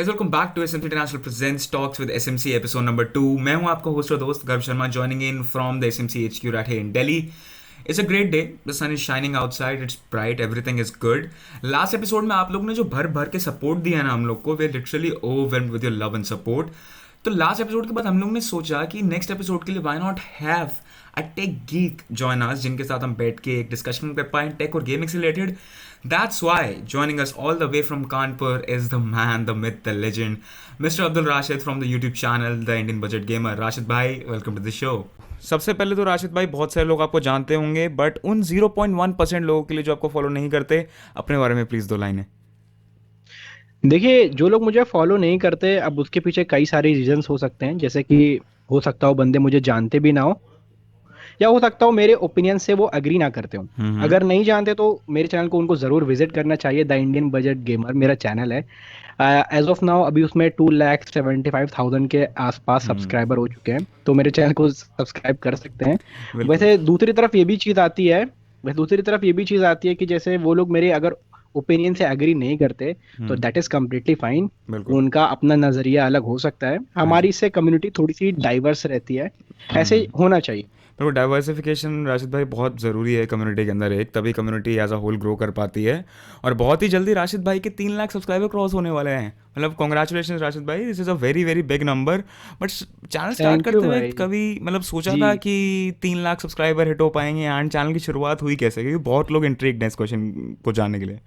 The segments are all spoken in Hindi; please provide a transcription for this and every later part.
Guys welcome back to SMC international presents talks with SMC episode number 2। मैं हूं आपका होस्ट और दोस्त Garv Sharma, joining in from the SMC HQ right here in Delhi. It's a great day, the sun is shining outside, it's bright, everything is good. Last episode में आप लोगों ने जो भर भर के सपोर्ट दिया ना हम लोग को, we literally overwhelmed with your love and support. तो लास्ट एपिसोड के बाद हम लोग ने सोचा कि नेक्स्ट एपिसोड के लिए why not have a tech geek join us, जिनके साथ हम बैठ के एक डिस्कशन कर पाएं टेक और गेमिंग से related. That's why joining us all the way from Kanpur is the man, the myth, the legend, Mr. Abdul Rashid from the YouTube channel, The Indian Budget Gamer. Rashid भाई, welcome to the show. सबसे पहले तो राशिद भाई, बहुत सारे लोग आपको जानते होंगे, बट उन 0.1% लोगों के लिए जो आपको फॉलो नहीं करते, अपने बारे में प्लीज दो लाइनें। देखिए, जो लोग मुझे फॉलो नहीं करते, अब उसके पीछे कई सारे रीजंस हो सकते हैं। जैसे कि हो सकता हो बंदे मुझे जानते भी ना हो, या हो सकता हो मेरे ओपिनियन से वो एग्री ना करते हो। अगर नहीं जानते तो मेरे चैनल को उनको जरूर विजिट करना चाहिए। द इंडियन बजट गेमर मेरा चैनल है। एज ऑफ नाउ अभी उसमें 2,75,000 के आसपास सब्सक्राइबर हो चुके हैं, तो मेरे चैनल को सब्सक्राइब कर सकते हैं। बिल्कुल। वैसे दूसरी तरफ ये भी चीज़ आती है वैसे दूसरी तरफ ये भी चीज़ आती है कि जैसे वो लोग मेरे अगर ओपिनियन से एग्री नहीं करते, तो दैट इज कम्प्लीटली फाइन। बिल्कुल। उनका अपना नजरिया अलग हो सकता है। हाँ जी। हमारी इससे कम्युनिटी थोड़ी सी डाइवर्स रहती है, ऐसे होना चाहिए। तो डाइवर्सिफिकेशन राशिद भाई बहुत ज़रूरी है कम्युनिटी के अंदर, एक तभी community as a whole grow कर पाती है। और बहुत ही जल्दी राशिद भाई के 3 लाख सब्सक्राइबर क्रॉस होने वाले हैं। मतलब कॉन्ग्रेचुलेशन राशिद भाई, this is a very very big number. But channel start thank you करते हुए भाई। कभी मतलब सोचा जी, था कि 3 लाख सब्सक्राइबर हिट हो पाएंगे, एंड चैनल की शुरुआत हुई कैसे? क्योंकि बहुत लोग इंट्रिग्ड हैं इस क्वेश्चन को जानने के लिए।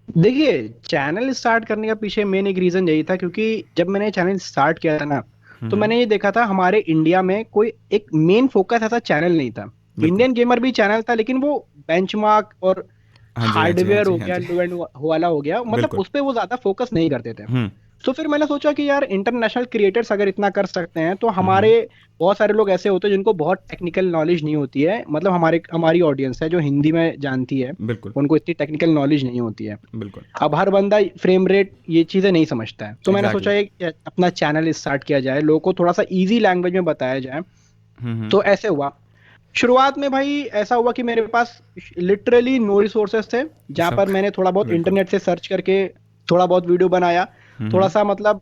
देखिए, चैनल स्टार्ट करने का पीछे मेन एक रीजन यही था, क्योंकि जब मैंने चैनल स्टार्ट किया था ना, तो हम्म। मैंने ये देखा था हमारे इंडिया में कोई एक मेन फोकस ऐसा चैनल नहीं था। बिल्कुल। इंडियन गेमर भी चैनल था, लेकिन वो बेंचमार्क और हाँ जी, हाँ जी, हाँ हार्डवेयर जी, हो हाँ गया, जी। लो एंड वाला हो गया, मतलब बिल्कुल। उस पे वो ज्यादा फोकस नहीं करते थे। हम्म। तो फिर मैंने सोचा कि यार, इंटरनेशनल क्रिएटर्स अगर इतना कर सकते हैं, तो हम्म। हमारे बहुत सारे लोग ऐसे होते हैं जिनको बहुत टेक्निकल नॉलेज नहीं होती है। मतलब हमारी ऑडियंस है जो हिंदी में जानती है, बिल्कुल। उनको इतनी टेक्निकल नॉलेज नहीं होती है। बिल्कुल। अब हर बंदा फ्रेम रेट ये चीजें नहीं समझता है, तो मैंने एग्जैक्टली। सोचा एक अपना चैनल स्टार्ट किया जाए, लोगों को थोड़ा सा इजी लैंग्वेज में बताया जाए। हम्म। तो ऐसे हुआ। शुरुआत में भाई ऐसा हुआ कि मेरे पास लिटरली नो रिसोर्सेस थे, जहां सब। पर मैंने थोड़ा बहुत बिल्कुल। इंटरनेट से सर्च करके थोड़ा बहुत वीडियो बनाया। थोड़ा हम्म। सा मतलब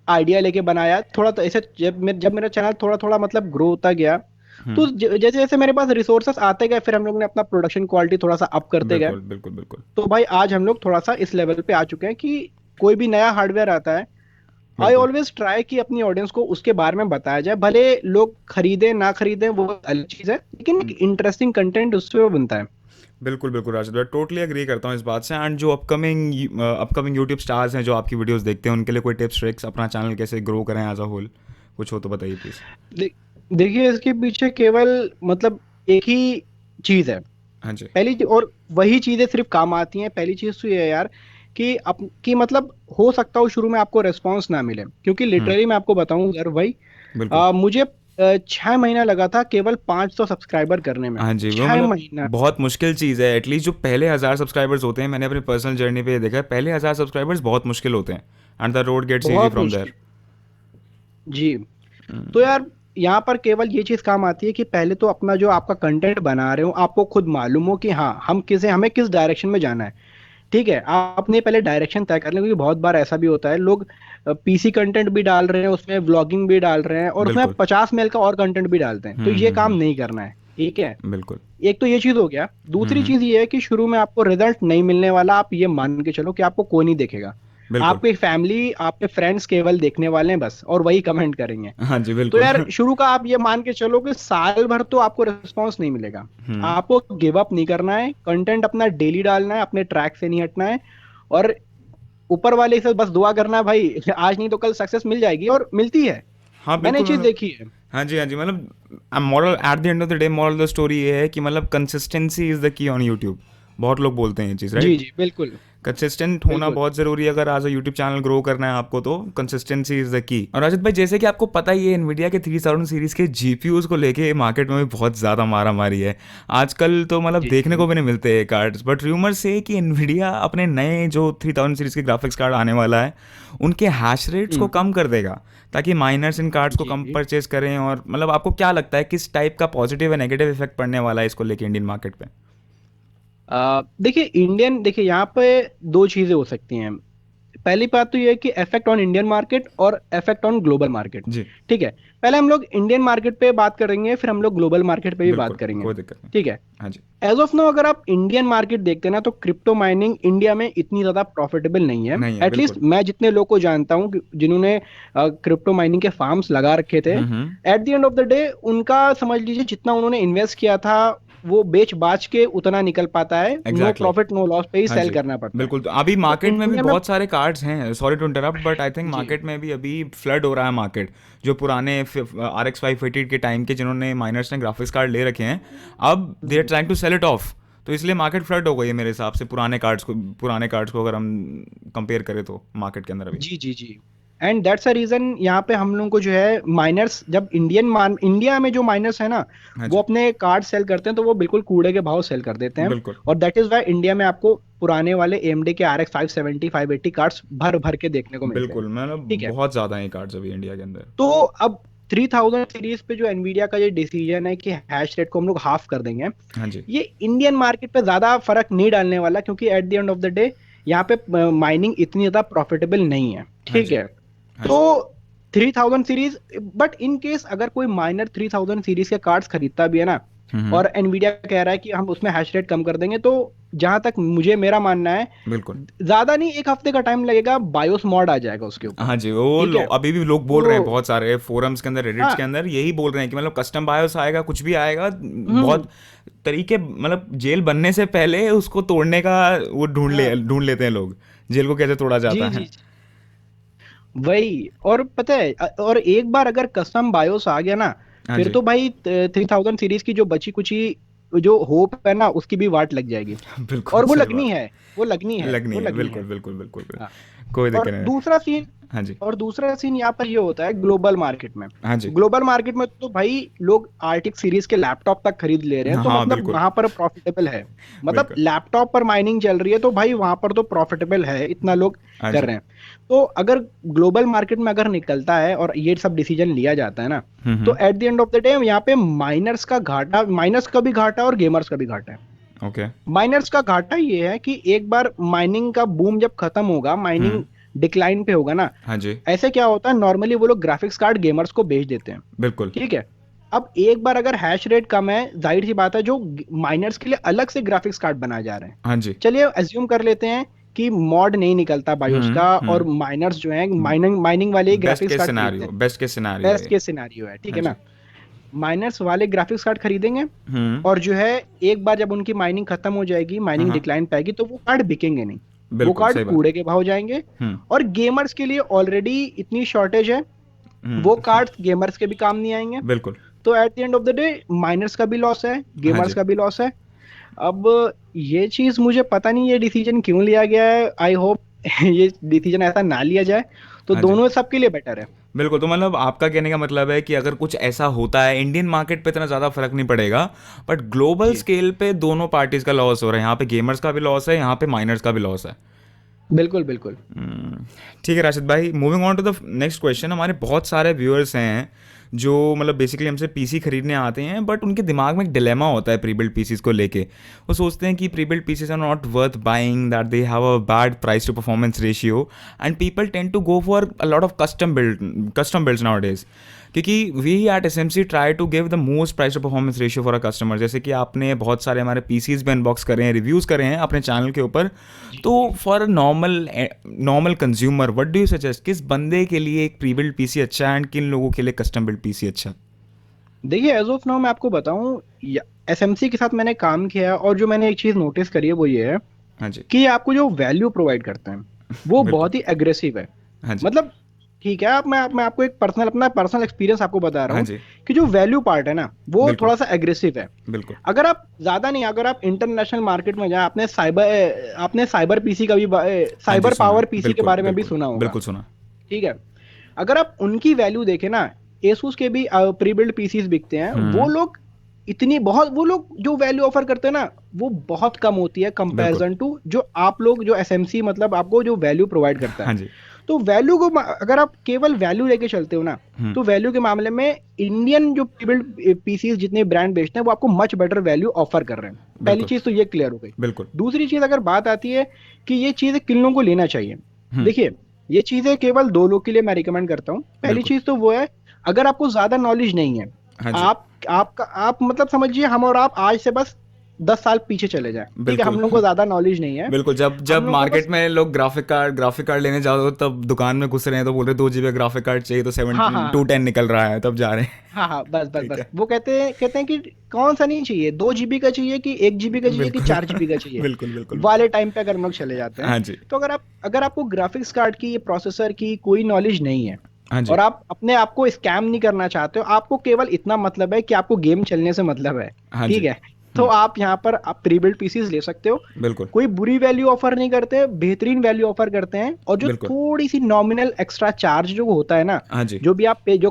आइडिया लेके बनाया थोड़ा। तो ऐसे जब मेरा चैनल थोड़ा थोड़ा मतलब ग्रो होता गया, तो हम्म। जैसे जैसे मेरे पास रिसोर्सेस आते गए, फिर हम लोग ने अपना प्रोडक्शन क्वालिटी थोड़ा सा अप करते गए। बिल्कुल। बिल्कुल। बिल्कुल। तो भाई आज हम लोग थोड़ा सा इस लेवल पे आ चुके हैं कि कोई भी नया हार्डवेयर आता है, आई बिल्कुल। ऑलवेज ट्राई कि अपनी ऑडियंस को उसके बारे में बताया जाए। भले लोग खरीदे ना खरीदे वो अलग चीज है, लेकिन एक इंटरेस्टिंग कंटेंट उससे बनता है। बिल्कुल। बिल्कुल राशिद भाई, टोटली एग्री करता हूँ इस बात से। एंड जो अपकमिंग यूट्यूब स्टार्स हैं जो आपकी वीडियोस देखते हैं, उनके लिए कोई टिप्स ट्रिक्स, अपना चैनल कैसे ग्रो करें एज अ होल, कुछ हो तो बताइए प्लीज़। दे, देखिए, इसके पीछे केवल मतलब एक ही चीज है। हाँ जी। और वही चीजें सिर्फ काम आती हैं। पहली चीज तो ये है यार कि मतलब हो सकता हो शुरू में आपको रेस्पॉन्स ना मिले, क्योंकि हम्म। लिटरली मैं आपको बताऊं यार भाई, बिल्कुल। मुझे 6 महीना लगा था केवल 500 सब्सक्राइबर करने में। हाँ जी, वो छह मतलब महीना बहुत मुश्किल चीज़ है। एटलीस्ट जो पहले 1,000 सब्सक्राइबर्स होते हैं, मैंने अपनी पर्सनल जर्नी पे ये देखा है, पहले 1,000 सब्सक्राइबर्स बहुत मुश्किल होते हैं। And the road gets easy बहुत फ्रॉम देयर। मुश्किल। जी। तो यार, यहाँ पर केवल ये चीज काम आती है कि पहले तो अपना जो आपका कंटेंट बना रहे हो, आपको खुद मालूम हो कि हाँ, हमें किस डायरेक्शन में जाना है। ठीक है, आपने पहले डायरेक्शन तय कर लें, क्योंकि बहुत बार ऐसा भी होता है लोग पीसी कंटेंट भी डाल रहे हैं, उसमें व्लॉगिंग भी डाल रहे हैं, और उसमें बिल्कुल। 50 मेल का और कंटेंट भी डालते हैं। तो ये काम नहीं करना है। ठीक है, बिल्कुल। एक तो ये चीज हो गया। दूसरी हम्म। चीज ये है कि शुरू में आपको रिजल्ट नहीं मिलने वाला। आप ये मान के चलो कि आपको कोई नहीं देखेगा। बिल्कुल। आपकी फैमिली, आपके फ्रेंड्स केवल देखने वाले हैं बस, और वही कमेंट करेंगे। हाँ जी, तो बिल्कुल। यार, शुरू का आप ये मान के चलो कि साल भर तो आपको रिस्पॉन्स नहीं मिलेगा। हम्म। आपको गिव अप नहीं करना है, कंटेंट अपना डेली डालना है, अपने ट्रैक से नहीं हटना है। और ऊपर वाले से बस दुआ करना है भाई, आज नहीं तो कल सक्सेस मिल जाएगी, और मिलती है। हाँ मैंने ये बिल्कुल, चीज मतलब देखी है। हाँ जी, हाँ जी, मतलब moral eight the end of the day, moral the story ये है कि मतलब consistency is the key on YouTube. बहुत लोग बोलते हैं ये चीज़, जी राइट? जी, बिल्कुल कंसिस्टेंट होना बिल्कुल। बहुत ज़रूरी है। अगर आज यूट्यूब चैनल ग्रो करना है आपको, तो कंसिस्टेंसी इज़ द की। और राजित भाई, जैसे कि आपको पता ही है, एनवीडिया के 3000 सीरीज़ के जीपीयूज़ को लेके मार्केट में भी बहुत ज़्यादा मारा मारी है आजकल। तो मतलब जी देखने जी को भी नहीं मिलते कार्ड्स, बट र्यूमर से कि एनवीडिया अपने नए जो 3000 सीरीज़ के ग्राफिक्स कार्ड आने वाला है, उनके हैश रेट्स को हम्म। कम कर देगा, ताकि माइनर्स इन कार्ड्स को जी कम जी। परचेज करें। और मतलब आपको क्या लगता है किस टाइप का पॉजिटिव या नेगेटिव इफेक्ट पड़ने वाला है इसको लेके इंडियन मार्केट पे? देखिए, यहाँ पे दो चीजें हो सकती हैं। पहली बात तो ये है कि इफेक्ट ऑन इंडियन मार्केट और इफेक्ट ऑन ग्लोबल मार्केट। जी ठीक है, पहले हम लोग इंडियन मार्केट पे बात करेंगे, फिर हम लोग ग्लोबल मार्केट पे भी बात बिल्कुल, करेंगे। कोई दिक्कत नहीं। ठीक है, हाँ जी। एज ऑफ नाउ अगर आप इंडियन मार्केट देखते हैं ना, तो क्रिप्टो माइनिंग इंडिया में इतनी ज्यादा प्रॉफिटेबल नहीं है। नहीं है, एटलीस्ट बिल्कुल। मैं जितने लोग को जानता हूँ जिन्होंने क्रिप्टो माइनिंग के फार्म्स लगा रखे थे, hmm. At the end of the day उनका समझ लीजिए जितना उन्होंने इन्वेस्ट किया था वो बेच बाच के उतना निकल पाता है, no exactly. Profit no loss पे ही हाँ सेल जी, करना पड़ता है। बिल्कुल। तो अभी तो मार्केट में भी इंडिया में बहुत सारे कार्ड्स हैं, sorry to interrupt, but I think जी मार्केट में भी अभी फ्लड हो रहा है मार्केट। जो पुराने RX 580 के टाइम के जिन्होंने माइनर्स ने ग्राफिक्स कार्ड ले रखे हैं, अब they are trying to sell it off. तो इसलिए मार्केट फ्लड हो गई है मेरे हिसाब से, पुराने कार्ड्स को अगर हम कंपेयर करें तो मार्केट के अंदर अभी। जी जी जी। एंड दैट्स अ रीजन यहाँ पे हम लोग को जो है माइनर्स, जब इंडिया में जो माइनर्स है ना, हाँ वो जी, अपने कार्ड सेल करते हैं तो वो बिल्कुल कूड़े के भाव सेल कर देते हैं। बिल्कुल और दैट इज वाई इंडिया में आपको पुराने वाले AMD के RX 570 580 कार्ड्स भर भर के देखने को मिलते हैं। बिल्कुल, मतलब ठीक है, बहुत ज़्यादा है कार्ड्स अभी इंडिया के अंदर। तो अब 3000 सीरीज पे जो एनवीडिया का ये डिसीजन है कि हैश रेट को हम लोग हाफ कर देंगे, हाँ जी, ये इंडियन मार्केट पे ज्यादा फर्क नहीं डालने वाला, क्योंकि eight the end of the day यहाँ पे माइनिंग इतनी ज्यादा प्रॉफिटेबल नहीं है। हाँ ठीक जी, है, हाँ तो जी। 3000 सीरीज, बट इन केस अगर कोई माइनर 3000 सीरीज के कार्ड्स खरीदता भी है ना, हम्म। और एनवीडिया कह रहा है कि हम उसमें हैश रेट कम कर देंगे, तो जहां तक मुझे मेरा मानना है, बिल्कुल। ज्यादा नहीं, एक हफ्ते का टाइम लगेगा, बायोस मॉड आ जाएगा उसके ऊपर। हाँ जी, वो ठीक है, अभी भी लोग बोल रहे हैं, तो बहुत सारे फोरम्स के अंदर, रेडिट्स के हाँ, अंदर यही बोल रहे हैं कि मतलब कस्टम बायोस आएगा, कुछ भी आएगा, हम्म, बहुत तरीके, मतलब जेल बनने से पहले उसको तोड़ने का वो हाँ, ढूंढ लेते हैं लोग, जेल को कैसे तोड़ा जाता जी है। जी जी। वही, और पता है और एक बार अगर कस्टम बायोस आ गया ना, हाँ फिर जी। तो भाई 3000 सीरीज की जो बची कुची जो होप है ना, उसकी भी वाट लग जाएगी। बिल्कुल और वो सही लगनी बात। है, वो लगनी है, लगनी वो है, लगनी बिल्कुल है। बिल्कुल बिल्कुल हाँ। कोई दिक्कत और नहीं है। दूसरा सीन हाँ जी, और दूसरा सीन यहाँ पर ये होता है ग्लोबल मार्केट में। हाँ जी। ग्लोबल मार्केट में तो भाई लोग आर्टिक सीरीज के लैपटॉप तक खरीद ले रहे हैं, तो हाँ मतलब बिल्कुल, वहां पर प्रॉफिटेबल है। मतलब बिल्कुल। लैपटॉप पर माइनिंग चल रही है, तो भाई वहां पर तो प्रॉफिटेबल है, इतना लोग हाँ कर जी। रहे हैं। तो अगर ग्लोबल मार्केट में अगर निकलता है और ये सब डिसीजन लिया जाता है ना, तो at the end of the day यहाँ पे माइनर्स का भी घाटा और गेमर्स का भी घाटा है। ओके। माइनर्स का घाटा ये है कि एक बार माइनिंग का बूम जब खत्म होगा, माइनिंग डिक्लाइन पे होगा ना, हाँ जी, ऐसे क्या होता है, नॉर्मली वो लोग ग्राफिक्स कार्ड गेमर्स को बेच देते हैं। बिल्कुल। ठीक है, अब एक बार अगर हैश रेट कम है, जाहिर सी बात है जो माइनर्स के लिए अलग से ग्राफिक्स कार्ड बनाए जा रहे हैं। हाँ जी। चलिए अज्यूम कर लेते हैं कि मॉड नहीं निकलता बायोस का, और माइनर्स जो है माइनिंग माइनिंग वाले बेस्ट ग्राफिक्स केस कार्ड खरीदते सिनेरियो, हैं। बेस्ट केस सिनेरियो बेस्ट है। केस सिनारियो है, ठीक हाँ है जी। ना। माइनर्स वाले ग्राफिक्स कार्ड खरीदेंगे, हम्म। और जो है एक बार जब उनकी माइनिंग खत्म हो जाएगी, माइनिंग हाँ, डिक्लाइन पाएगी, तो वो कार्ड बिकेंगे नहीं, वो बिल्कुल कार्ड सही बात। कूड़े के भाव जाएंगे। हम्म। और गेमर्स के लिए ऑलरेडी इतनी शॉर्टेज है, वो हम्म। कार्ड्स गेमर्स के भी काम नहीं आएंगे। बिल्कुल। तो at the end of the day miners का भी लॉस है, हाँ गेमर्स जी, का भी लॉस है। अब ये चीज मुझे पता नहीं ये डिसीजन क्यों लिया गया है, आई होप ये डिसीजन ऐसा ना लिया जाए, तो हाँ जी, दोनों सबके लिए बेटर है। बिल्कुल। तो मतलब आपका कहने का मतलब है कि अगर कुछ ऐसा होता है, इंडियन मार्केट पे इतना ज़्यादा फर्क नहीं पड़ेगा, बट ग्लोबल जी, स्केल पे दोनों पार्टीज का लॉस हो रहा है, यहाँ पे गेमर्स का भी लॉस है, यहाँ पे माइनर्स का भी लॉस है। बिल्कुल बिल्कुल। ठीक है राशिद भाई, moving on to the next question. हमारे बहुत सारे व्यूअर्स हैं जो मतलब बेसिकली हमसे पीसी खरीदने आते हैं, बट उनके दिमाग में एक डिलेमा होता है प्री बिल्ड पीसीज को लेके। वो सोचते हैं कि pre build PCs are not worth buying, that they have a bad price to performance ratio, and people tend to go for a lot of custom builds nowadays. क्योंकि we at SMC try to give the most price to performance ratio for a customer. जैसे कि आपने बहुत सारे हमारे पीसीज भी अनबॉक्स करे हैं, रिव्यूज़ करे हैं अपने चैनल के ऊपर। जी तो जी। For a normal consumer what do you suggest, किस बंदे के लिए एक प्री बिल्ड पीसी अच्छा है एंड किन लोगों के लिए कस्टम बिल्ड पीसी अच्छा है? देखिए एज ऑफ नाउ मैं आपको बताऊं, एसएमसी के साथ मैंने काम किया, और जो मैंने एक चीज नोटिस करी है वो ये है हाँ जी, कि ये आपको जो वैल्यू प्रोवाइड करते हैं वो बिल्कुल। बहुत ही एग्रेसिव है। हाँ जी, मतलब ठीक है, आप मैं आपको एक अपना पर्सनल एक्सपीरियंस आपको बता रहा हाँ हूँ जी, कि जो वैल्यू पार्ट है ना, वो बिल्कुल, थोड़ा सा एग्रेसिव है। बिल्कुल। अगर आप ज्यादा नहीं, अगर आप इंटरनेशनल मार्केट में जाए, आपने साइबर पीसी का भी हाँ जी, साइबर सुना पावर है, पीसी के बिल्कुल बारे में भी बिल्कुल सुना होगा। बिल्कुल सुना। ठीक है, अगर आप उनकी वैल्यू देखें ना, एसूस के भी प्री बिल्ड पीसीज बिकते हैं, वो हम्म। लोग वो लोग जो वैल्यू ऑफर करते हैं ना, वो बहुत कम होती है बिल्कुल। कंपैरिजन टू जो आप लोग, जो एसएमसी मतलब आपको जो वैल्यू प्रोवाइड करता है। हाँ जी। तो वैल्यू को अगर आप केवल वैल्यू लेके चलते हो ना, हम्म। तो वैल्यू के मामले में इंडियन जो प्री बिल्ड पीसीज जितने ब्रांड बेचते हैं, वो आपको मच बेटर वैल्यू ऑफर कर रहे हैं। पहली बिल्कुल, चीज तो ये क्लियर हो गई। बिल्कुल। दूसरी चीज अगर बात आती है कि ये चीज किन लोगों को लेना चाहिए, देखिए, ये चीजें केवल 2 लोग के लिए मैं रिकमेंड करता हूँ। पहली बिल्कुल। चीज तो वो है, अगर आपको ज्यादा नॉलेज नहीं है, हाँ जी। आप मतलब समझिए हम और आप आज से बस 10 साल पीछे चले जाएं, ठीक है? बिल्कुल। हम लोगों को ज्यादा नॉलेज नहीं है, बिल्कुल, जब हम जब लोगों को मार्केट बस, में लोग ग्राफिक कार्ड लेने जाओ तो तब दुकान में घुस रहे हैं तो बोल रहे 2 GB ग्राफिक कार्ड चाहिए, तो हाँ 17 हाँ 210 निकल रहा है, तब जा रहे हैं। हाँ हाँ, बस बस ठीक बस है। वो कहते हैं कि कौन सा नहीं चाहिए, 2 GB का चाहिए कि 1 GB का चाहिए कि बिल्कुल। 4 GB का चाहिए, बिल्कुल बिल्कुल वाले बिल्कुल। टाइम पे अगर हम लोग चले जाते हैं। हाँ जी। तो अगर आपको ग्राफिक्स कार्ड की, प्रोसेसर की कोई नॉलेज नहीं है, हाँ जी। और आप अपने आप को स्कैम नहीं करना चाहते हो, आपको केवल इतना मतलब है कि आपको गेम चलने से मतलब है, हाँ जी। ठीक है? तो आप यहाँ पर आप प्री बिल्ड पीसीज ले सकते हो। बिल्कुल कोई बुरी वैल्यू ऑफर नहीं करते, बेहतरीन वैल्यू ऑफर करते हैं। और जो बिल्कुल। थोड़ी सी नॉमिनल एक्स्ट्रा चार्ज जो होता है ना, हाँ जी। जो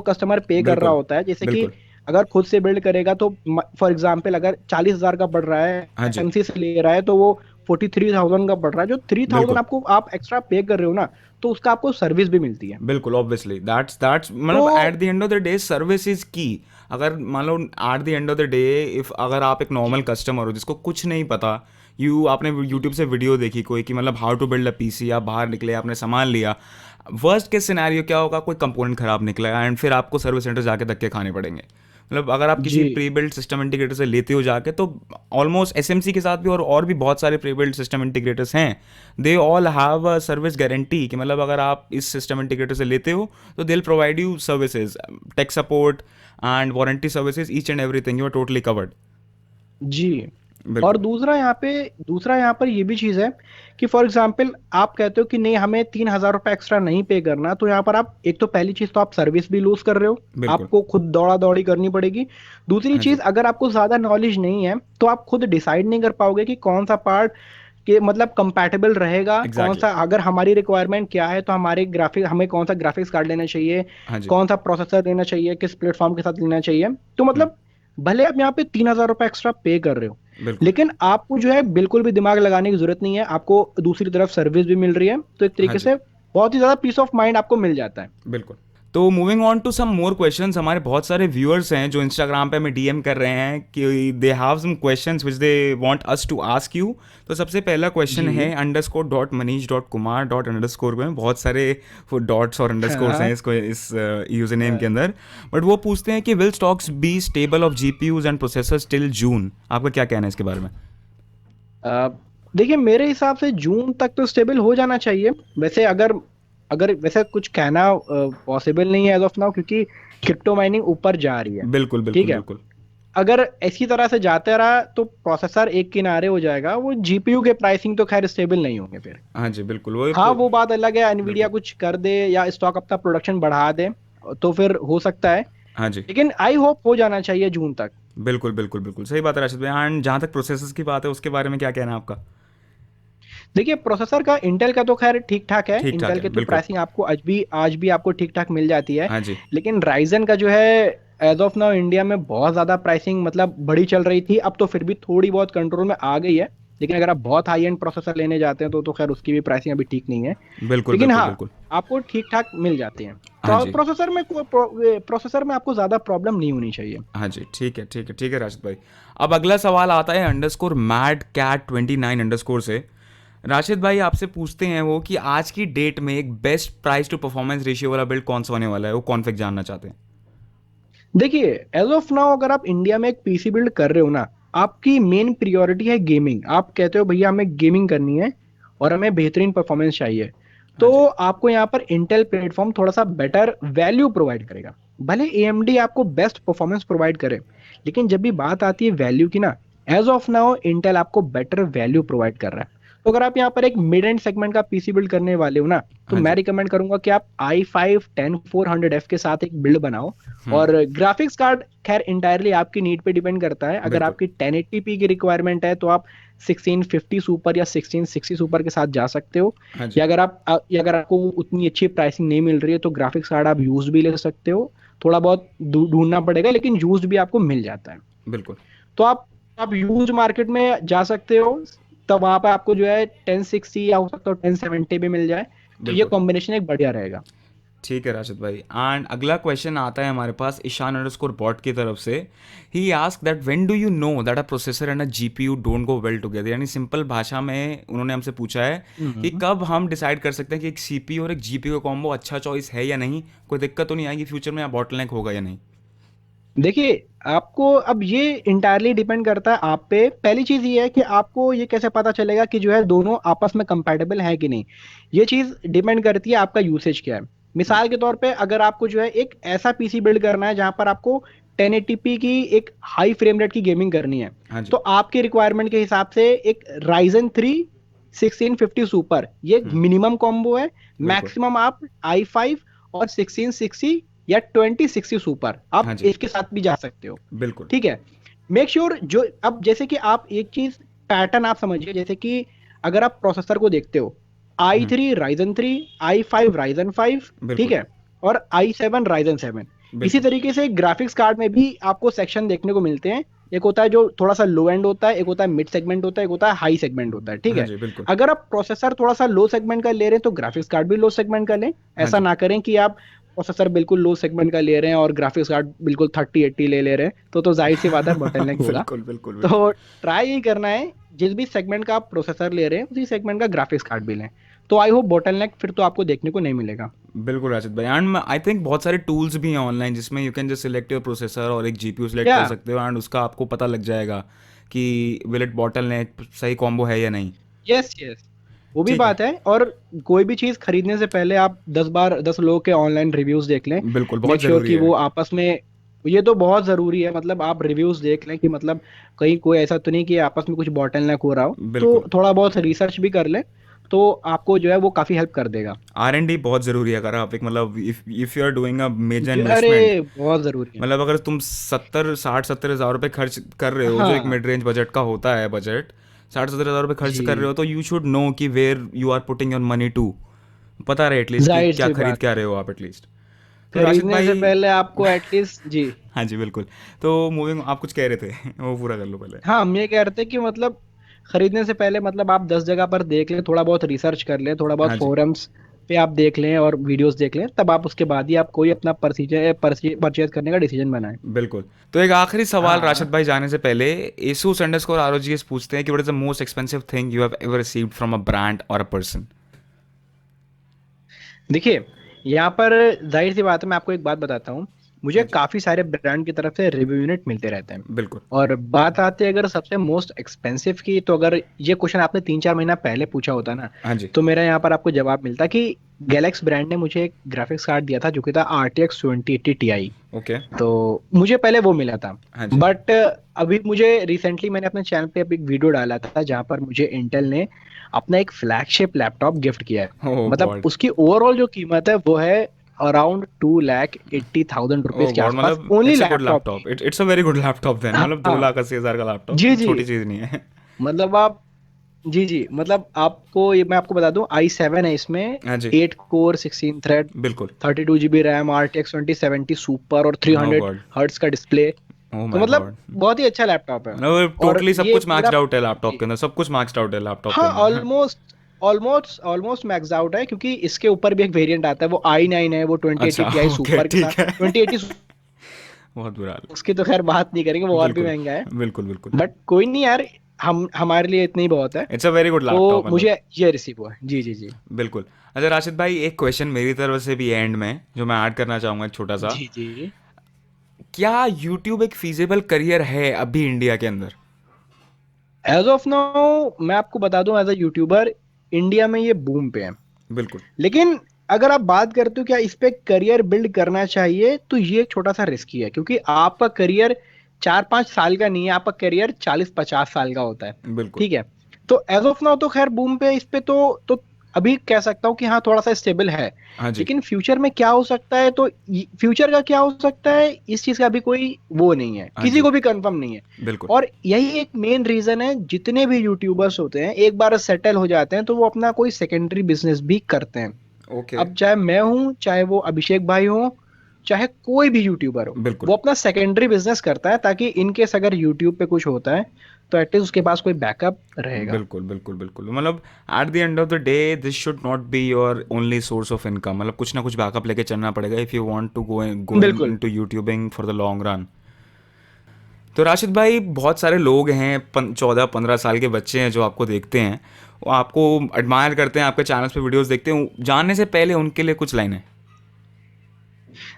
कस्टमर पे कर रहा बिल्कुल होता है, जैसे कि बिल्कुल। अगर खुद से बिल्ड करेगा तो फॉर एग्जाम्पल अगर 40,000 का पड़ रहा है, हाँ जी। एसएमसी से ले रहा है, तो वो 43,000 का पड़ रहा है। जो 3,000 बिल्कुल आपको आप एक्स्ट्रा पे कर रहे हो ना, तो उसका आपको सर्विस भी मिलती है। बिल्कुल, ऑब्वियसली दैट्स तो मतलब at the end of the day service is की। अगर मान लो at the end of the day, if अगर आप एक नॉर्मल जी कस्टमर हो जिसको कुछ नहीं पता, आपने यूट्यूब से वीडियो देखी कोई कि मतलब how to build a PC, आप बाहर निकले, आपने सामान लिया, वर्स्ट के सिनेरियो क्या होगा, कोई कंपोनेंट खराब निकला एंड फिर आपको सर्विस सेंटर जाके धक्के खाने पड़ेंगे। मतलब अगर आप किसी जी प्री बिल्ड सिस्टम इंटीग्रेटर से लेते हो जाके, तो ऑलमोस्ट एसएमसी के साथ भी और भी बहुत सारे प्री बिल्ड सिस्टम इंटीग्रेटर्स हैं, they all have a service guarantee कि मतलब अगर आप इस सिस्टम इंटीग्रेटर से लेते हो तो they will provide you services, tech support and warranty services, each and everything, you are totally covered. जी। और बिल्कुल दूसरा यहाँ पर ये भी चीज है कि फॉर एग्जाम्पल आप कहते हो कि नहीं, हमें 3,000 रुपये एक्स्ट्रा नहीं पे करना, तो यहाँ पर आप एक तो पहली चीज तो आप सर्विस भी लूज कर रहे हो, बिल्कुल। आपको खुद दौड़ा दौड़ी करनी पड़ेगी। दूसरी हाँ चीज, जी। अगर आपको ज्यादा नॉलेज नहीं है तो आप खुद डिसाइड नहीं कर पाओगे कि कौन सा पार्ट के मतलब कंपैटिबल रहेगा, कौन एग्जैक्टली सा, अगर हमारी रिक्वायरमेंट क्या है तो हमें कौन सा ग्राफिक्स कार्ड लेना चाहिए, हाँ जी। कौन सा प्रोसेसर लेना चाहिए, किस प्लेटफॉर्म के साथ लेना चाहिए। तो हम्म। मतलब भले आप यहाँ पे 3,000 रुपये एक्स्ट्रा पे कर रहे हो, बिल्कुल। लेकिन आपको जो है बिल्कुल भी दिमाग लगाने की जरूरत नहीं है, आपको दूसरी तरफ सर्विस भी मिल रही है, तो एक हाँ तरीके जी। से बहुत ही ज्यादा पीस ऑफ माइंड आपको मिल जाता है। बिल्कुल। तो moving on to some more questions, हमारे बहुत सारे व्यूअर्स हैं जो इंस्टाग्राम पे हमें डीएम कर रहे हैं कि they have some questions which they want us to ask you. तो सबसे पहला क्वेश्चन जी है _.manish.kumar._ में बहुत सारे डॉट्स और अंडरस्कोर्स हैं हाँ। इसको इस यूजर नेम के अंदर, बट वो पूछते हैं कि will stocks be stable of GPUs and processors till June, आपका क्या कहना है इसके बारे में? अ, देखिए, मेरे हिसाब से जून तक तो स्टेबल हो जाना चाहिए। वैसे अगर अगर वैसे कुछ कहना पॉसिबल नहीं है एज ऑफ नाउ, क्योंकि क्रिप्टो माइनिंग ऊपर जा रही है, बिल्कुल ठीक बिल्कुल है? बिल्कुल। अगर इसी तरह से जाते रहा तो प्रोसेसर एक किनारे हो जाएगा, वो जीपीयू के प्राइसिंग तो खैर स्टेबल नहीं होंगे फिर। हाँ जी बिल्कुल, वो हाँ, तो वो बात अलग है, एनवीडिया बिल्कुल। कुछ कर दे या स्टॉक अपना प्रोडक्शन बढ़ा दे, तो फिर हो सकता है। हाँ जी। लेकिन आई होप हो जाना चाहिए जून तक। बिल्कुल बिल्कुल बिल्कुल सही बात है राशिद भाई। एंड जहाँ तक प्रोसेसर्स की बात है उसके बारे में क्या कहना है आपका? देखिए, प्रोसेसर का इंटेल का तो खैर ठीक ठाक है, ठीक ठाक इंटेल है की तो बिल्कुल। प्राइसिंग आपको आज भी आपको ठीक ठाक मिल जाती है। हाँ जी। लेकिन राइजन का जो है, एज ऑफ नाउ इंडिया में बहुत ज्यादा प्राइसिंग मतलब बड़ी चल रही थी, अब तो फिर भी थोड़ी बहुत कंट्रोल में आ गई है। लेकिन अगर आप बहुत हाई एंड प्रोसेसर लेने जाते हैं तो खैर उसकी भी प्राइसिंग अभी ठीक नहीं है। बिल्कुल लेकिन बिल्कुल हाँ, बिल्कुल। आपको ठीक ठाक मिल जाती हैं। हाँ जी। प्रोसेसर में आपको ज्यादा प्रॉब्लम नहीं होनी चाहिए। हाँ जी, ठीक है ठीक है ठीक है राशिद भाई। अब अगला सवाल आता है अंडरस्कोर मैड कैट 29 अंडरस्कोर से। राशिद भाई आपसे पूछते हैं वो कि आज की डेट में एक best price to performance ratio वाला बिल्ड कौन सा होने वाला है, वो कॉन्फिग जानना चाहते हैं। देखिए, एज ऑफ नाउ अगर आप इंडिया में एक पीसी बिल्ड कर रहे हो ना, आपकी मेन प्रियोरिटी है गेमिंग, आप कहते हो भैया हमें गेमिंग करनी है और हमें बेहतरीन परफॉर्मेंस चाहिए, हाँ तो जी। आपको यहाँ पर इंटेल प्लेटफॉर्म थोड़ा सा बेटर वैल्यू प्रोवाइड करेगा। भले एएमडी आपको बेस्ट परफॉर्मेंस प्रोवाइड करे, लेकिन जब भी बात आती है वैल्यू की ना, एज ऑफ नाउ इंटेल आपको बेटर वैल्यू प्रोवाइड कर रहा है। तो अगर आप यहाँ पर एक मिड एंड सेगमेंट का पीसी बिल्ड करने वाले हो ना, तो हाँ मैं जी। रिकमेंड करूंगा कि आप i5 10400F के साथ एक बिल्ड बनाओ। और ग्राफिक्स कार्ड खैर इंटायरली आपकी नीड पे डिपेंड करता है। अगर बिल्कुल। आपकी 1080p की रिक्वायरमेंट है तो आप 1650 सुपर या 1660 सुपर के साथ जा सकते हो। हाँ जी। या अगर आपको उतनी अच्छी प्राइसिंग नहीं मिल रही है तो ग्राफिक्स कार्ड आप यूज भी ले सकते हो। थोड़ा बहुत ढूंढना पड़ेगा, लेकिन यूज भी आपको मिल जाता है। बिल्कुल। तो आप यूज मार्केट में जा सकते हो, तब वहां पे आपको जो है 1060 या हो सकता है 1070 भी मिल जाए। तो ये बिल्कुल। कॉम्बिनेशन एक बढ़िया रहेगा। ठीक है राशिद भाई। एंड अगला क्वेश्चन आता है हमारे पास ईशान अंडरस्कोर बॉट की तरफ से। He ask that when do you know that a processor and a GPU don't go well together, यानी सिंपल भाषा में उन्होंने हमसे पूछा है कि हम्म। कब हम डिसाइड कर सकते हैं कि एक सीपीयू और एक जीपीयू का कॉम्बो अच्छा चॉइस है या नहीं, कोई दिक्कत तो नहीं आएगी फ्यूचर में, या बॉटलनेक होगा या नहीं। देखिए, आपको अब ये इंटायरली डिपेंड करता है आप पे। पहली चीज ये है कि आपको ये कैसे पता चलेगा कि जो है दोनों आपस में कंपैटिबल है कि नहीं। ये चीज डिपेंड करती है आपका यूसेज क्या है। मिसाल के तौर पे अगर आपको जो है एक ऐसा पीसी बिल्ड करना है जहां पर आपको 1080p की एक हाई फ्रेम रेट की गेमिंग करनी है, हाँ जी। तो आपके रिक्वायरमेंट के हिसाब से एक Ryzen 3 1650 सुपर ये मिनिमम कॉम्बो है। बिल्कुल। मैक्सिमम आप i5 और 1660 या 2060 सुपर आप हाँ जी। इसके साथ भी जा सकते हो। बिल्कुल। ठीक है। मेक श्योर जो अब जैसे कि आप एक चीज पैटर्न आप समझिए, जैसे कि अगर आप प्रोसेसर को देखते हो, i3 Ryzen 3, i5 Ryzen 5, ठीक बिल्कुल। है, और i7 Ryzen 7। इसी बिल्कुल। तरीके से ग्राफिक्स कार्ड में भी आपको सेक्शन देखने को मिलते हैं। एक होता है जो थोड़ा सा लो एंड होता है, एक होता है मिड सेगमेंट होता है, एक होता है हाई सेगमेंट होता है, ठीक हाँ है। जी। बिल्कुल। अगर आप प्रोसेसर थोड़ा सा लो सेगमेंट का ले रहे हैं तो ग्राफिक्स कार्ड भी लो सेगमेंट का लें। हाँ ऐसा जी। ना करें कि आप प्रोसेसर बिल्कुल लो सेगमेंट का ले रहे हैं और ग्राफिक्स कार्ड बिल्कुल 3080 ले रहे हैं, तो जाहिर सी बात है बोटलनेक होगा। बिल्कुल बिल्कुल बिल्कुल। तो ट्राई यही करना है, जिस भी सेगमेंट का आप प्रोसेसर ले रहे हैं उसी सेगमेंट का ग्राफिक्स कार्ड भी लें। तो आई होप बोटलनेक फिर तो आपको देखने को नहीं मिलेगा। बिल्कुल राशिद भाई। एंड आई थिंक बहुत सारे टूल्स भी हैं ऑनलाइन जिसमें you can just select your processor और एक जीपीयू सिलेक्ट या कर सकते हो, एंड उसका आपको पता लग जाएगा कि विल इट बॉटल नेक सही कॉम्बो है या नहीं। यस यस, वो भी ठीक है। बात है। और कोई भी चीज खरीदने से पहले आप 10 लोगों के ऑनलाइन रिव्यूज देख लें। बिल्कुल बहुत मेक श्योर ज़रूरी कि है। वो आपस में, ये तो बहुत जरूरी है, मतलब आप रिव्यूज देख लें कि मतलब कहीं कोई ऐसा तो नहीं कि आपस में कुछ बॉटल नेक हो रहा हो। बिल्कुल। तो थोड़ा बहुत रिसर्च भी कर लें, तो आपको जो है वो काफी हेल्प कर देगा। R&D बहुत ज़रूरी है। अगर आप एक मतलब if you are doing a major अरे इन्वेस्टमेंट, बहुत जरूरी है। मतलब अगर तुम 70-60-70 हज़ार रुपये खर्च कर रहे हो, जो एक हाँ मिड रेंज बजट का होता है बजट, 60-70 हज़ार रुपये खर्च कर रहे जी, हो, तो यू शुड नो कि where you are putting your money to. पता रहे एटलीस्ट कि जाहिर क्या सी खरीद बात क्या है। रहे हो आप एटलीस्ट। तो राशिद खरीदने से भाई। पहले आपको एटलीस्ट जी। हाँ जी बिल्कुल। तो मूविंग, आप कुछ कह रहे थे वो पूरा कर लो पहले। हाँ, हम ये कह रहे थे कि मतलब खरीदने से पहले मतलब आप 10 जगह पर देख लें, थोड़ा बहुत रिसर्च कर लें, थोड़ा बहुत हाँ जी। फोरम्स पे आप देख लें और वीडियोस देख लें, तब आप उसके बाद ही आप कोई अपना परचेज करने का डिसीजन बनाएं। बिल्कुल। तो एक आखिरी सवाल हाँ, राशिद भाई जाने से पहले, एसूस अंडरस्कोर ROGS पूछते हैं कि what is the most expensive thing you have ever received from a brand और अ पर्सन। देखिए, यहाँ पर जाहिर सी बात है, मैं आपको एक बात बताता हूँ। मुझे हाँ जी। काफी सारे ब्रांड की तरफ से रिव्यू यूनिट मिलते रहते हैं। बिल्कुल। और बात आती है अगर सबसे मोस्ट एक्सपेंसिव की, तो अगर ये क्वेश्चन आपने 3-4 महीना पहले पूछा होता ना, हाँ जी। तो मेरा यहाँ पर आपको जवाब मिलता कि गैलेक्स ब्रांड ने मुझे एक ग्राफिक्स कार्ड दिया था जो कि था RTX 2080 Ti। ओके। तो मुझे पहले वो मिला था। हाँ जी। बट अभी मुझे रिसेंटली मैंने अपने चैनल पे अभी एक वीडियो डाला था जहां पर मुझे इंटेल ने अपना एक फ्लैगशिप लैपटॉप गिफ्ट किया है। ओह मतलब गॉड। उसकी ओवरऑल जो कीमत है वो है अराउंड 2,80,000 रुपीज ओह के गॉड, आसपास, मतलब only it's a good laptop laptop, की। It's a very good laptop then, मतलब दो हाँ लाख अस्सी हज़ार का लैपटॉप जी जी, छोटी चीज़ नहीं है। मतलब आप, जी जी, मतलब आपको ये मैं आपको बता दूं, i7 है इसमें, हाँ जी। 8 कोर 16 थ्रेड, बिल्कुल। 32 GB रैम, RTX 2070 सुपर और थ्री ओह हंड्रेड गॉड। हर्ट्स का डिस्प्ले। ओह तो माय मतलब गॉड। बहुत ही अच्छा लैपटॉप है। मतलब और टोटली सब ये कुछ पूरा मैक्सड आउट है लैपटॉप जी, के अंदर, सब कुछ मैक्सड आउट है लैपटॉप के हाँ, अंदर। Almost almost almost max out है, क्योंकि इसके ऊपर भी एक वेरिएंट आता है, वो i9 है, वो 2080 अच्छा। Ti ओके सुपर के साथ ठीक है। 2080 बहुत बुरा हाल। उसकी तो खैर बात नहीं करेंगे, वो और भी बिल्कुल महंगा है। बिल्कुल बिल्कुल। बट कोई नहीं यार, हम हमारे लिए इतना ही बहुत है। इट्स अ वेरी गुड तो लैपटॉप मतलब। मुझे ये रिसीव हुआ है जी जी जी। बिल्कुल। अच्छा राशिद भाई, एक क्वेश्चन मेरी तरफ से भी एंड में जो मैं ऐड करना चाहूँगा, एक छोटा सा। जी जी, क्या यूट्यूब एक फीजेबल करियर है अभी इंडिया के अंदर? एज ऑफ नाउ मैं आपको बता दूं, एज अ यूट्यूबर इंडिया में ये बूम पे है। बिल्कुल। लेकिन अगर आप बात करते हो क्या इस पे करियर बिल्ड करना चाहिए, तो ये एक छोटा सा रिस्की है, क्योंकि आपका करियर 4-5 साल का नहीं है, आपका करियर 40-50 साल का होता है। बिल्कुल। ठीक है। तो एज ऑफ नाउ तो खैर बूम पे है इस पे, तो अभी कह सकता हूँ कि हाँ थोड़ा सा स्टेबल है। हाँ जी। लेकिन फ्यूचर में क्या हो सकता है, तो फ्यूचर का क्या हो सकता है इस चीज का अभी कोई वो नहीं है, हाँ किसी जी। को भी कंफर्म नहीं है। बिल्कुल। और यही एक मेन रीजन है, जितने भी यूट्यूबर्स होते हैं एक बार सेटल हो जाते हैं तो वो अपना कोई सेकेंडरी बिजनेस भी करते हैं। ओके। अब चाहे मैं हूं, चाहे वो अभिषेक भाई हो, चाहे कोई भी यूट्यूबर हो, बिल्कुल। वो अपना सेकेंडरी बिजनेस करता है, ताकि इन केस अगर यूट्यूब पे कुछ होता है तो एटलीस्ट उसके पास कोई बैकअप रहेगा। बिल्कुल बिल्कुल बिल्कुल, मतलब at the end of the day this should not be your only source of income, मतलब कुछ ना कुछ बैकअप लेके चलना पड़ेगा if you want to go बिल्कुल। Into YouTubing for the long run. तो राशिद भाई, बहुत सारे लोग हैं 14-15 साल के बच्चे हैं जो आपको देखते हैं, वो आपको एडमायर करते हैं, आपके चैनल्स पे वीडियोस देखते हैं, जानने से पहले उनके लिए कुछ लाइनें।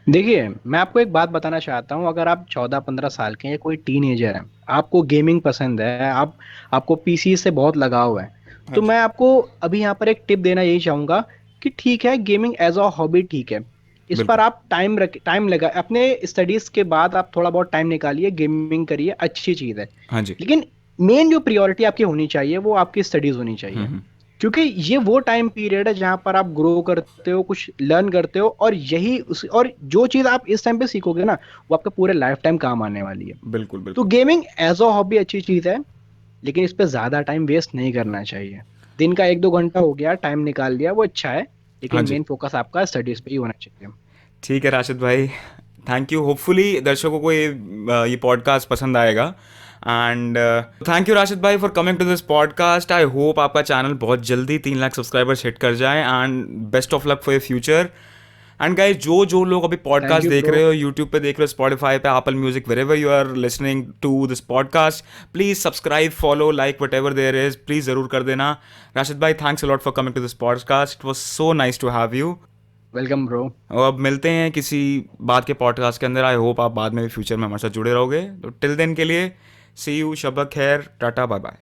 देखिए, मैं आपको एक बात बताना चाहता हूँ, अगर आप 14-15 साल के हैं या कोई टीनेजर है, आपको गेमिंग पसंद है, आपको पीसी से बहुत लगाव है, हाँ तो जी। मैं आपको अभी यहाँ पर एक टिप देना यही चाहूंगा कि ठीक है, गेमिंग एज अ हॉबी ठीक है, इस पर बिल्कुल। आप टाइम लगा, अपने स्टडीज के बाद आप थोड़ा बहुत टाइम निकालिए, गेमिंग करिए, अच्छी चीज है। हाँ जी। लेकिन मेन जो प्रायोरिटी आपकी होनी चाहिए वो आपकी स्टडीज होनी चाहिए, हम्म। क्योंकि ये वो टाइम पीरियड है जहां पर आप ग्रो करते हो, कुछ लर्न करते हो, और जो चीज आप इस टाइम पे सीखोगे ना, वो आपका पूरे लाइफ टाइम काम आने वाली है। बिल्कुल तो बिल्कुल। गेमिंग एज अ हॉबी अच्छी चीज है, लेकिन इस पे ज्यादा टाइम वेस्ट नहीं करना चाहिए। दिन का 1-2 घंटा हो गया, टाइम निकाल लिया, वो अच्छा है, हाँ लेकिन जी। मेन फोकस आपका स्टडीज पे ही होना चाहिए। ठीक है राशिद भाई, थैंक यू। होपफुली दर्शकों को ये पॉडकास्ट पसंद आएगा। एंड थैंक यू राशिद भाई for coming to this podcast. I hope आपका चैनल बहुत जल्दी 3 लाख सब्सक्राइबर्स हिट कर जाए, and best of luck for your future. And guys, जो जो लोग अभी थैंक पॉडकास्ट यू देख ब्रो। रहे हो, यूट्यूब पे देख रहे हो, स्पॉटिफाई पे, Apple music, wherever you are listening to this podcast, please subscribe, follow, like, whatever there is, please जरूर कर देना। राशिद भाई, thanks a lot for coming to this podcast, it was so nice to have you. Welcome bro. और अब मिलते हैं किसी बात के पॉडकास्ट के अंदर। आई होप आप बाद में भी फ्यूचर में हमारे साथ जुड़े रहोगे। तो टिल देन के लिए सी यू, शब्बा खैर, टाटा, बाय बाय।